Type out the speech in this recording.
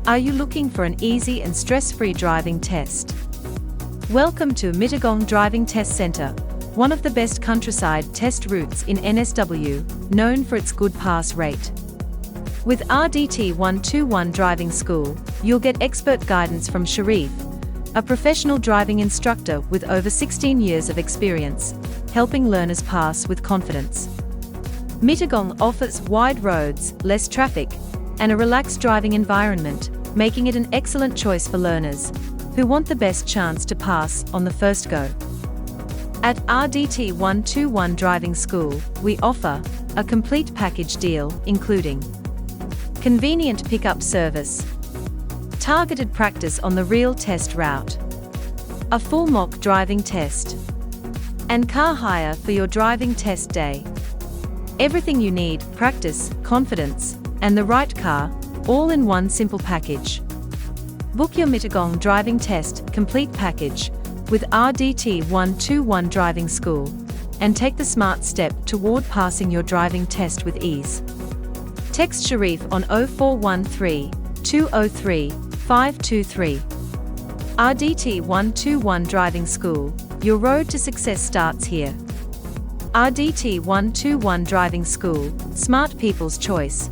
Are you looking for an easy and stress-free driving test? Welcome to Mittagong Driving Test Centre, one of the best countryside test routes in NSW, known for its good pass rate. With RDT121 Driving School, you'll get expert guidance from Sharif, a professional driving instructor with over 16 years of experience, helping learners pass with confidence. Mittagong offers wide roads, less traffic, and a relaxed driving environment, making it an excellent choice for learners who want the best chance to pass on the first go. At RDT121 Driving School, we offer a complete package deal including convenient pickup service, targeted practice on the real test route, a full mock driving test, and car hire for your driving test day. Everything you need: practice, confidence, and the right car, all in one simple package. Book your Mittagong Driving Test Complete Package with RDT121 Driving School and take the smart step toward passing your driving test with ease. Text Sharif on 0413 203 523. RDT121 Driving School, your road to success starts here. RDT121 Driving School, smart people's choice.